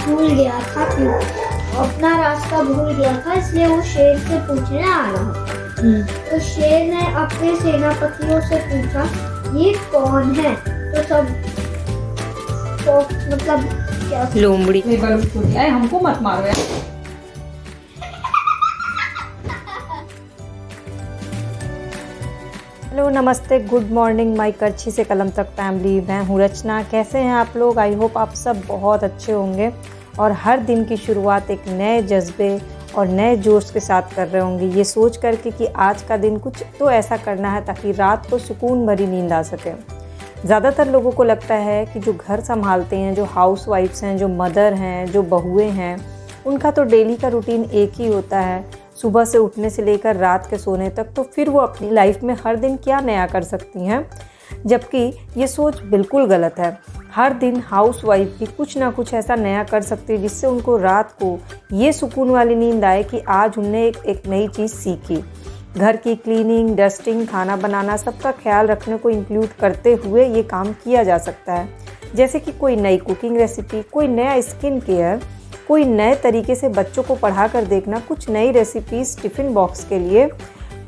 भूल गया था कि अपना रास्ता भूल गया था, इसलिए वो शेर से पूछने आ रहा था। तो शेर ने अपने सेनापतियों से पूछा, ये कौन है? तो सब तो मतलब क्या लोमड़ी हमको मत मारो यार। हेलो, नमस्ते, गुड मॉर्निंग माय करछी से कलम तक फैमिली। मैं हूँ रचना। कैसे हैं आप लोग? आई होप आप सब बहुत अच्छे होंगे और हर दिन की शुरुआत एक नए जज्बे और नए जोश के साथ कर रहे होंगे, ये सोच करके कि आज का दिन कुछ तो ऐसा करना है ताकि रात को सुकून भरी नींद आ सके। ज़्यादातर लोगों को लगता है कि जो घर संभालते हैं, जो हाउस वाइफ्स हैं, जो मदर हैं, जो बहुएँ हैं, उनका तो डेली का रूटीन एक ही होता है, सुबह से उठने से लेकर रात के सोने तक। तो फिर वो अपनी लाइफ में हर दिन क्या नया कर सकती हैं? जबकि ये सोच बिल्कुल गलत है। हर दिन हाउस वाइफ भी कुछ ना कुछ ऐसा नया कर सकती है जिससे उनको रात को ये सुकून वाली नींद आए कि आज उनने एक नई चीज़ सीखी। घर की क्लीनिंग, डस्टिंग, खाना बनाना, सबका ख्याल रखने को इंक्लूड करते हुए ये काम किया जा सकता है। जैसे कि कोई नई कुकिंग रेसिपी, कोई नया स्किन केयर, कोई नए तरीके से बच्चों को पढ़ा कर देखना, कुछ नई रेसिपीज़ टिफ़िन बॉक्स के लिए,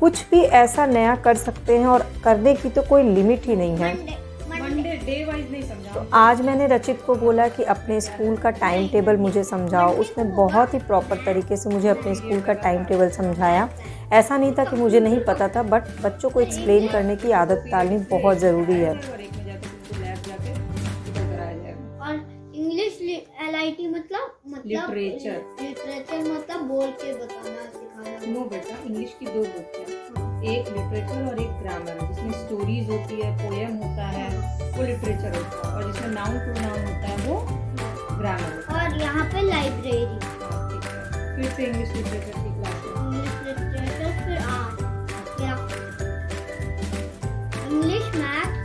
कुछ भी ऐसा नया कर सकते हैं और करने की तो कोई लिमिट ही नहीं है। मंडे डे वाइज नहीं समझा। तो आज मैंने रचित को बोला कि अपने स्कूल का टाइम टेबल मुझे समझाओ। उसने बहुत ही प्रॉपर तरीके से मुझे अपने स्कूल का टाइम टेबल समझाया। ऐसा नहीं था कि मुझे नहीं पता था, बट बच्चों को एक्सप्लेन करने की आदत डालनी बहुत ज़रूरी है। इंग्लिश LIT मतलब लिटरेचर मतलब बोल के बताना सिखाना। नो बेटा, इंग्लिश की 2 बुक है, एक लिटरेचर और एक ग्रामर, जिसमें स्टोरीज होती है, पोएम होता है, वो लिटरेचर होता है, और जिसमें नाउन प्रोनाउन होता है वो ग्रामर होता है। और यहाँ पे लाइब्रेरी, ठीक है, फिर से इंग्लिश लिटरेचर की क्लास है। इंग्लिश लिटरेचर, फिर क्या इंग्लिश मैथ,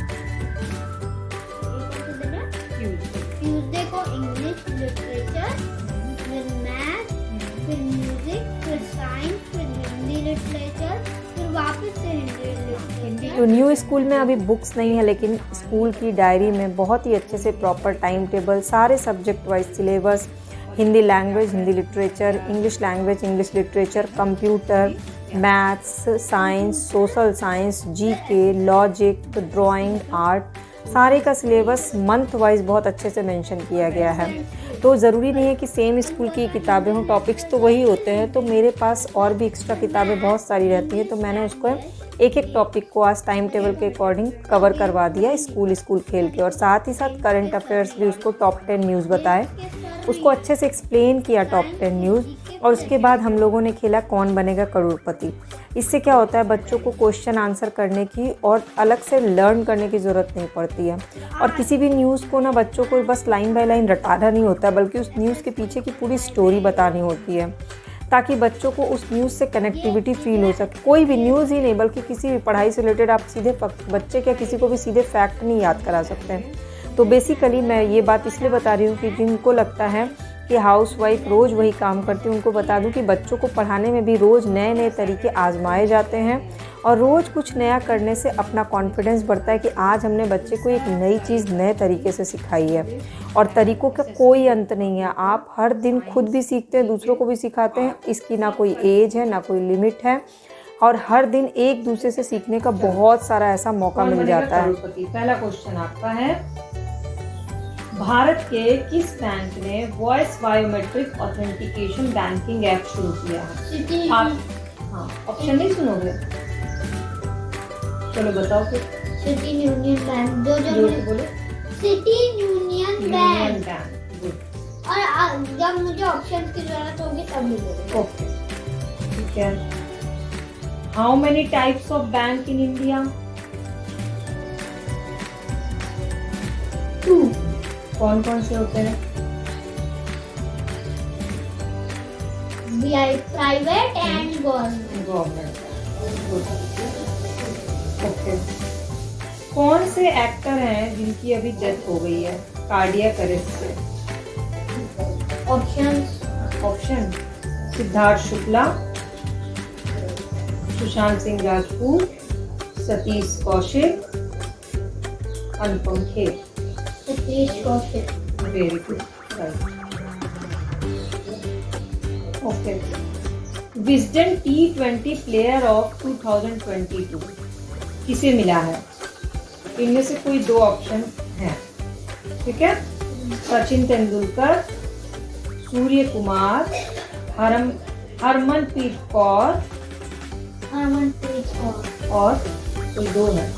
ट्यूसडे को इंग्लिश लिटरेचर, फिर मैथ, फिर म्यूजिक, फिर साइंस, फिर हिंदी लिटरेचर, फिर वापस से हिंदी लिटरेचर। तो न्यू स्कूल में अभी बुक्स नहीं है, लेकिन स्कूल की डायरी में बहुत ही अच्छे से प्रॉपर टाइम टेबल, सारे subject wise syllabus, Hindi language, Hindi literature, English language, English literature, computer, maths, science, social science, GK, logic, drawing, art, सारे का सिलेबस मंथ वाइज बहुत अच्छे से मेंशन किया गया है। तो ज़रूरी नहीं है कि सेम स्कूल की किताबें हों, टॉपिक्स तो वही होते हैं। तो मेरे पास और भी एक्स्ट्रा किताबें बहुत सारी रहती हैं, तो मैंने उसको एक एक टॉपिक को आज टाइम टेबल के अकॉर्डिंग कवर करवा दिया, स्कूल खेल के, और साथ ही साथ करंट अफेयर्स भी, उसको टॉप 10 न्यूज़ बताए, उसको अच्छे से एक्सप्लेन किया टॉप 10 न्यूज़। और उसके बाद हम लोगों ने खेला कौन बनेगा करोड़पति। इससे क्या होता है, बच्चों को क्वेश्चन आंसर करने की और अलग से लर्न करने की ज़रूरत नहीं पड़ती है। और किसी भी न्यूज़ को ना बच्चों को बस लाइन बाय लाइन रटाना नहीं होता, बल्कि उस न्यूज़ के पीछे की पूरी स्टोरी बतानी होती है, ताकि बच्चों को उस न्यूज़ से कनेक्टिविटी फील हो सके। कोई भी न्यूज़ ही नहीं, बल्कि किसी भी पढ़ाई से रिलेटेड आप सीधे बच्चे क्या किसी को भी सीधे फैक्ट नहीं याद करा सकते हैं। तो बेसिकली मैं ये बात इसलिए बता रही हूँ कि जिनको लगता है कि हाउस वाइफ रोज़ वही काम करती है, उनको बता दूं कि बच्चों को पढ़ाने में भी रोज़ नए नए तरीके आजमाए जाते हैं, और रोज़ कुछ नया करने से अपना कॉन्फिडेंस बढ़ता है कि आज हमने बच्चे को एक नई चीज़ नए तरीके से सिखाई है। और तरीक़ों का कोई अंत नहीं है, आप हर दिन खुद भी सीखते हैं, दूसरों को भी सिखाते हैं। इसकी ना कोई एज है, ना कोई लिमिट है, और हर दिन एक दूसरे से सीखने का बहुत सारा ऐसा मौका मिल जाता है। पहला क्वेश्चन आपका है, भारत के किस बैंक ने voice biometric authentication banking app शुरू किया है? आप ऑप्शन नहीं सुनोगे? चलो बताओ फिर। सिटी यूनियन बैंक, बोलो सिटी यूनियन बैंक। और जब मुझे ऑप्शन की जरूरत होगी तब मिलेगा। ओके, ठीक है। How many types of bank in India? 2। कौन कौन से होते हैं? Private and government. ओके। कौन से एक्टर हैं जिनकी अभी डेथ हो गई है कार्डियक अरेस्ट से? Option, Siddharth Shukla, Sushant Singh Rajput, Satish Kaushik, Anupam Kher. Satish Kaushik. Very good, right. Okay, Wisden T20 player of 2022 किसे मिला है? इनमें से कोई दो ऑप्शन हैं, ठीक है? सचिन तेंदुलकर, सूर्य कुमार, हरमनप्रीत कौर और कोई दो है।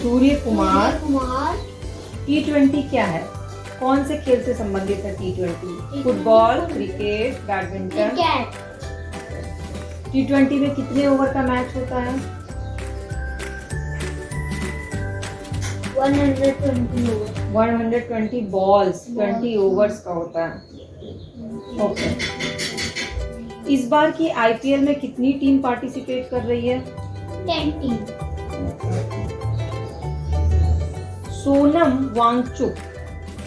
सूर्य कुमार। T20 क्या है? कौन से खेल से संबंधित है T20? Football, cricket, badminton. T20 में कितने ओवर का मैच होता है? 120 बॉल्स, 20 ओवर्स का होता है। ओके, इस बार की IPL में कितनी टीम पार्टिसिपेट कर रही है? 10 टीम। सोनम वांगचुक,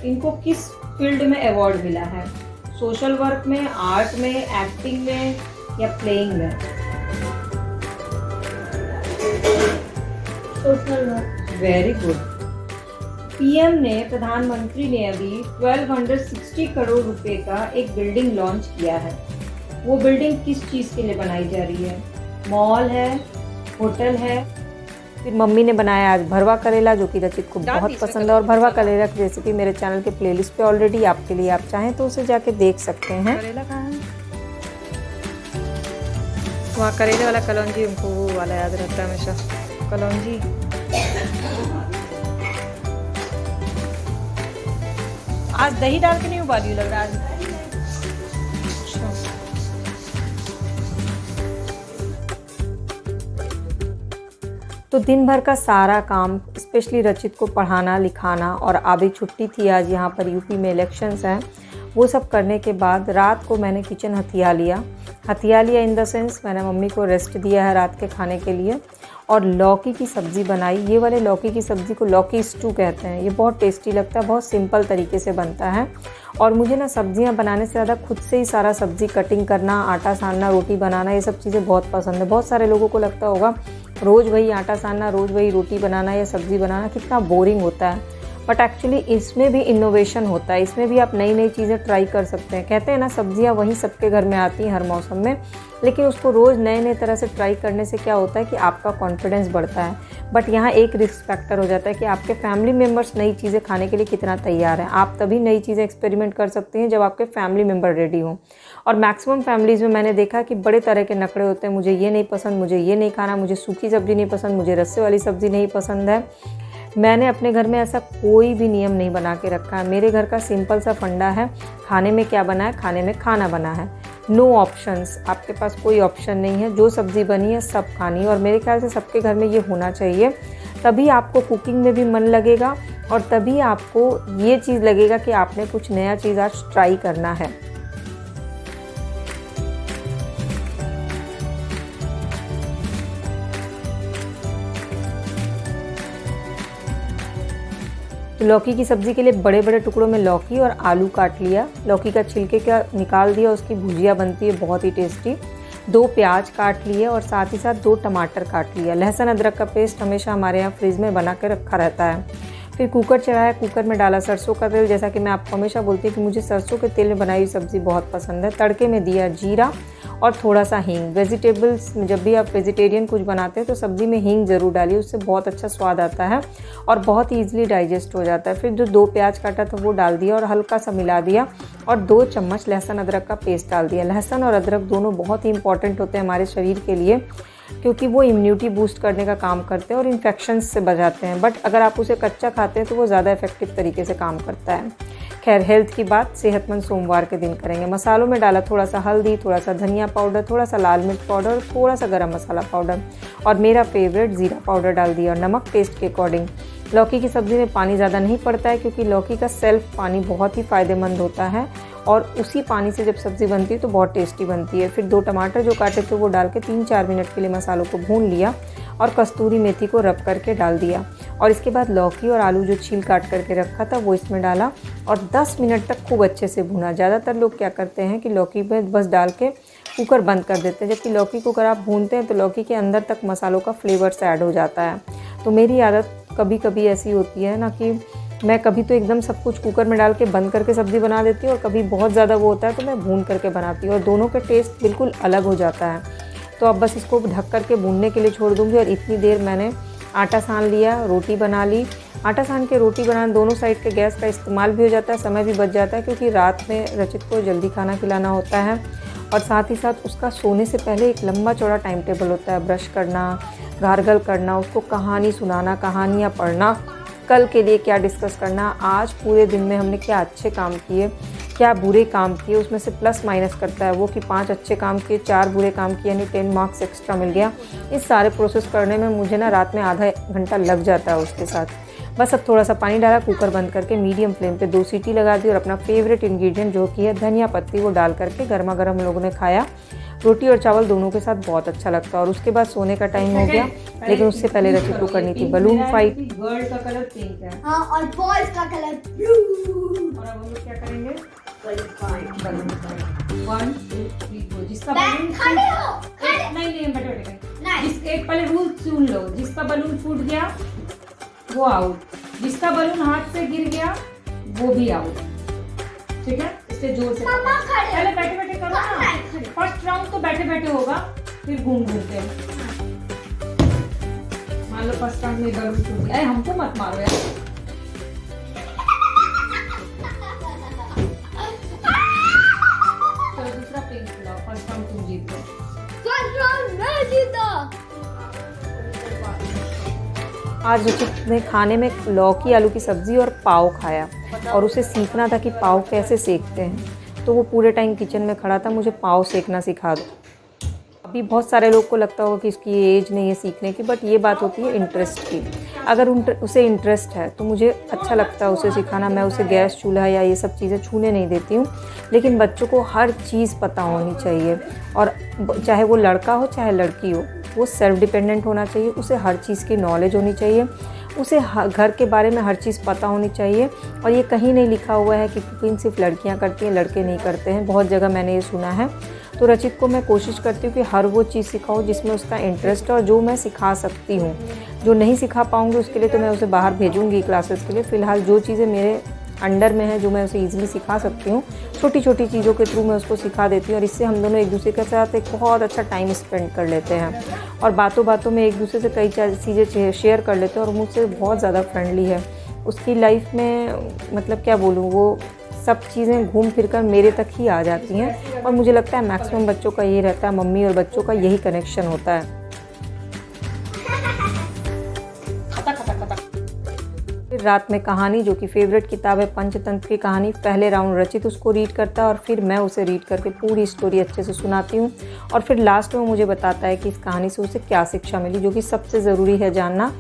इनको किस फील्ड में अवार्ड मिला है? सोशल वर्क में, आर्ट में, एक्टिंग में या प्लेइंग में? Social work. Very good. PM ने, प्रधानमंत्री ने अभी 1260 करोड़ रुपए का एक बिल्डिंग लॉन्च किया है। वो बिल्डिंग किस चीज के लिए बनाई जा रही है? मॉल है, होटल है? फिर मम्मी ने बनाया आज भरवा करेला, जो कि रचित को बहुत पसंद है। और भरवा करेला की रेसिपी मेरे चैनल के प्लेलिस्ट पे ऑलरेडी आपके लिए, आप चाहें तो उसे जाके देख सकते हैं। करेला कहाँ है? वहाँ करेले वाला कलौंजी, उनको वो वाला याद रहता है हमेशा, कलौंजी। आज दही डाल के नहीं उबाली लग रहा है। तो दिन भर का सारा काम, स्पेशली रचित को पढ़ाना लिखाना, और अभी छुट्टी थी आज, यहाँ पर यूपी में इलेक्शंस हैं, वो सब करने के बाद रात को मैंने किचन हथिया लिया इन द सेंस मैंने मम्मी को रेस्ट दिया है रात के खाने के लिए, और लौकी की सब्ज़ी बनाई। ये वाले लौकी की सब्ज़ी को लौकी स्टू कहते हैं। ये बहुत टेस्टी लगता है, बहुत सिंपल तरीके से बनता है। और मुझे ना सब्जियां बनाने से ज़्यादा खुद से ही सारा सब्ज़ी कटिंग करना, आटा सानना, रोटी बनाना, ये सब चीज़ें बहुत पसंद है। बहुत सारे लोगों को लगता होगा रोज़ वही आटा सानना, रोज़ वही रोटी बनाना या सब्ज़ी बनाना कितना बोरिंग होता है, बट एक्चुअली इसमें भी इनोवेशन होता है। इसमें भी आप नई नई चीज़ें ट्राई कर सकते हैं। कहते हैं ना, सब्जियां वहीं सबके घर में आती हैं हर मौसम में, लेकिन उसको रोज़ नए नए तरह से ट्राई करने से क्या होता है कि आपका कॉन्फिडेंस बढ़ता है। बट यहाँ एक रिस्क फैक्टर हो जाता है कि आपके फैमिली मेम्बर्स नई चीज़ें खाने के लिए कितना तैयार हैं। आप तभी नई चीज़ें एक्सपेरिमेंट कर सकते हैं जब आपके फैमिली मेम्बर रेडी हों। और मैक्सिमम फैमिलीज़ में मैंने देखा कि बड़े तरह के नखरे होते हैं, मुझे ये नहीं पसंद, मुझे ये नहीं खाना, मुझे सूखी सब्ज़ी नहीं पसंद, मुझे रस्से वाली सब्ज़ी नहीं पसंद है। मैंने अपने घर में ऐसा कोई भी नियम नहीं बना के रखा है। मेरे घर का सिंपल सा फंडा है, खाने में क्या बना है, खाने में खाना बना है। नो ऑप्शंस, आपके पास कोई ऑप्शन नहीं है, जो सब्ज़ी बनी है सब खानी है। और मेरे ख्याल से सबके घर में ये होना चाहिए, तभी आपको कुकिंग में भी मन लगेगा और तभी आपको ये चीज़ लगेगा कि आपने कुछ नया चीज़ आज ट्राई करना है। तो लौकी की सब्ज़ी के लिए बड़े बड़े टुकड़ों में लौकी और आलू काट लिया। लौकी का छिलके का निकाल दिया, उसकी भुजिया बनती है बहुत ही टेस्टी। 2 प्याज काट लिए और साथ ही साथ 2 टमाटर काट लिया। लहसुन अदरक का पेस्ट हमेशा हमारे यहाँ फ्रिज में बना के रखा रहता है। फिर कुकर चढ़ाया, कुकर में डाला सरसों का तेल। जैसा कि मैं आपको हमेशा बोलती हूँ कि मुझे सरसों के तेल में बनाई हुई सब्ज़ी बहुत पसंद है। तड़के में दिया जीरा और थोड़ा सा हींग। वेजिटेबल्स, जब भी आप वेजिटेरियन कुछ बनाते हैं तो सब्ज़ी में हींग ज़रूर डालिए, उससे बहुत अच्छा स्वाद आता है और बहुत ईजिली डाइजेस्ट हो जाता है। फिर जो 2 प्याज काटा था वो डाल दिया और हल्का सा मिला दिया और 2 चम्मच लहसुन अदरक का पेस्ट डाल दिया। लहसुन और अदरक दोनों बहुत ही इंपॉर्टेंट होते हैं हमारे शरीर के लिए, क्योंकि वो इम्यूनिटी बूस्ट करने का काम करते हैं और इन्फेक्शंस से बचाते हैं। बट अगर आप उसे कच्चा खाते हैं तो वो ज़्यादा इफेक्टिव तरीके से काम करता है। खैर, हेल्थ की बात सेहतमंद सोमवार के दिन करेंगे। मसालों में डाला थोड़ा सा हल्दी, थोड़ा सा धनिया पाउडर, थोड़ा सा लाल मिर्च पाउडर, थोड़ा सा गरम मसाला पाउडर और मेरा फेवरेट ज़ीरा पाउडर डाल दिया और नमक टेस्ट के अकॉर्डिंग। लौकी की सब्ज़ी में पानी ज़्यादा नहीं पड़ता है, क्योंकि लौकी का सेल्फ पानी बहुत ही फ़ायदेमंद होता है और उसी पानी से जब सब्ज़ी बनती है तो बहुत टेस्टी बनती है। फिर 2 टमाटर जो काटे थे वो डाल के 3-4 मिनट के लिए मसालों को भून लिया और कस्तूरी मेथी को रब करके डाल दिया। और इसके बाद लौकी और आलू जो छील काट करके रखा था वो इसमें डाला और 10 मिनट तक खूब अच्छे से भुना। ज़्यादातर लोग क्या करते हैं कि लौकी में बस डाल के कुकर बंद कर देते हैं, जबकि लौकी को अगर आप भूनते हैं तो लौकी के अंदर तक मसालों का फ्लेवर्स ऐड हो जाता है। तो मेरी आदत कभी कभी ऐसी होती है ना कि मैं कभी तो एकदम सब कुछ कुकर में डाल के बंद करके सब्ज़ी बना देती हूँ और कभी बहुत ज़्यादा वो होता है तो मैं भून करके बनाती हूँ और दोनों का टेस्ट बिल्कुल अलग हो जाता है। तो अब बस इसको ढक करके भूनने के लिए छोड़ दूँगी। और इतनी देर मैंने आटा सान लिया, रोटी बना ली। आटा सान के रोटी बनाना, दोनों साइड के गैस का इस्तेमाल भी हो जाता है, समय भी बच जाता है, क्योंकि रात में रचित को जल्दी खाना खिलाना होता है। और साथ ही साथ उसका सोने से पहले एक लंबा चौड़ा टाइम टेबल होता है, ब्रश करना, गार्गल करना, उसको कहानी सुनाना, कहानियाँ पढ़ना, कल के लिए क्या डिस्कस करना, आज पूरे दिन में हमने क्या अच्छे काम किए, क्या बुरे काम किए, उसमें से प्लस माइनस करता है वो कि 5 अच्छे काम किए, 4 बुरे काम किए, यानी 10 मार्क्स एक्स्ट्रा मिल गया। इस सारे प्रोसेस करने में मुझे ना रात में आधा घंटा लग जाता है उसके साथ। बस अब थोड़ा सा पानी डाला, कुकर बंद करके मीडियम फ्लेम पे 2 सीटी लगा दी और अपना फेवरेट इंग्रेडिएंट जो कि है धनिया पत्ती, वो डाल करके गर्मा गर्म हम लोगों ने खाया। रोटी और चावल दोनों के साथ बहुत अच्छा लगता है। और उसके बाद सोने का टाइम हो गया, लेकिन उससे पहले रचित को करनी थी बलून फाइट। गर्ल का कलर पिंक है। हाँ, और बॉयज का कलर ब्लू। और अब हम लोग क्या करेंगे? Balloon fight. 1 2 3 4। जिसका बैठ, बलून खड़े हो, खड़े। नहीं बैठे। नहीं। जिस एक पहले रूल सुन लो, जिसका बलून फूट गया वो आउट, जिसका बलून हाथ से गिर गया वो भी आउट। ठीक है, इससे जोर से मम्मा खड़े। पहले बैठे बैठे करो ना। नहीं, खड़े। फर्स्ट राउंड तो बैठे बैठे होगा, फिर घूम के। मान लो फर्स्ट राउंड में बलून टूट गया। हमको मत मारो यार। चलो दूसरा पिंक खिलाओ। फर्स्ट राउंड तुम जीत गए। फर्स्ट राउंड मैं जीता। आज रचित ने खाने में लौकी आलू की सब्ज़ी और पाव खाया और उसे सीखना था कि पाव कैसे सेकते हैं। तो वो पूरे टाइम किचन में खड़ा था, मुझे पाव सेकना सिखा दो। अभी बहुत सारे लोग को लगता होगा कि इसकी एज नहीं है सीखने की, बट ये बात होती है इंटरेस्ट की। अगर उसे इंटरेस्ट है तो मुझे अच्छा लगता है उसे सिखाना। मैं उसे गैस चूल्हा या ये सब चीज़ें छूने नहीं देती हूँ, लेकिन बच्चों को हर चीज़ पता होनी चाहिए। और चाहे वो लड़का हो चाहे लड़की हो, वो सेल्फ डिपेंडेंट होना चाहिए, उसे हर चीज़ की नॉलेज होनी चाहिए, उसे घर के बारे में हर चीज़ पता होनी चाहिए। और ये कहीं नहीं लिखा हुआ है कि कुकिंग सिर्फ लड़कियां करती हैं, लड़के नहीं करते हैं। बहुत जगह मैंने ये सुना है। तो रचित को मैं कोशिश करती हूँ कि हर वो चीज़ सिखाऊँ जिसमें उसका इंटरेस्ट है और जो मैं सिखा सकती हूँ। जो नहीं सिखा पाऊँगी उसके लिए तो मैं उसे बाहर भेजूँगी क्लासेस के लिए। फ़िलहाल जो चीज़ें मेरे अंडर में है, जो मैं उसे ईजिली सिखा सकती हूँ, छोटी छोटी चीज़ों के थ्रू मैं उसको सिखा देती हूँ। और इससे हम दोनों एक दूसरे के साथ एक बहुत अच्छा टाइम स्पेंड कर लेते हैं और बातों बातों में एक दूसरे से कई चीज़ें शेयर कर लेते हैं। और मुझसे बहुत ज़्यादा फ्रेंडली है। उसकी लाइफ में मतलब क्या बोलूँ, वो सब चीज़ें घूम फिर कर मेरे तक ही आ जाती हैं। और मुझे लगता है मैक्सिमम बच्चों का ये रहता है, मम्मी और बच्चों का यही कनेक्शन होता है। फिर रात में कहानी, जो कि फेवरेट किताब है पंचतंत्र की कहानी, पहले राउंड रचित उसको रीड करता है और फिर मैं उसे रीड करके पूरी स्टोरी अच्छे से सुनाती हूँ। और फिर लास्ट में मुझे बताता है कि इस कहानी से उसे क्या शिक्षा मिली, जो कि सबसे ज़रूरी है जानना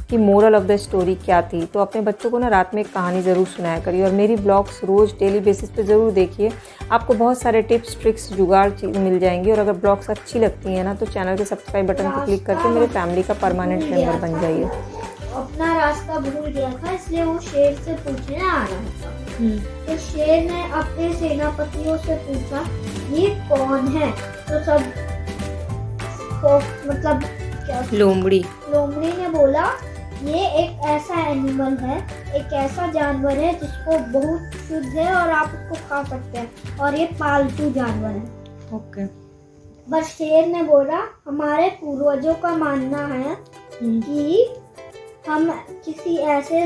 कि मोरल ऑफ द स्टोरी क्या थी। तो अपने बच्चों को ना रात में एक कहानी ज़रूर सुनाया करिए। और मेरी ब्लॉग्स रोज़ डेली बेसिस पे ज़रूर देखिए, आपको बहुत सारे टिप्स ट्रिक्स जुगाड़ मिल जाएंगी। और अगर ब्लॉग्स अच्छी लगती हैं ना तो चैनल के सब्सक्राइब बटन पर क्लिक करके मेरे फैमिली का परमानेंट मेम्बर बन जाइए। अपना रास्ता भूल गया था, इसलिए वो शेर से पूछने आ रहा था। तो शेर ने अपने सेनापतियों से पूछा, ये कौन है? तो सब मतलब क्या, लोमड़ी ने बोला, ये एक ऐसा एनिमल है, एक ऐसा जानवर है जिसको बहुत शुद्ध है और आप उसको खा सकते हैं, और ये पालतू जानवर है। ओके। पर शेर ने बोला, हमारे पूर्वजों का मानना है कि हम किसी ऐसे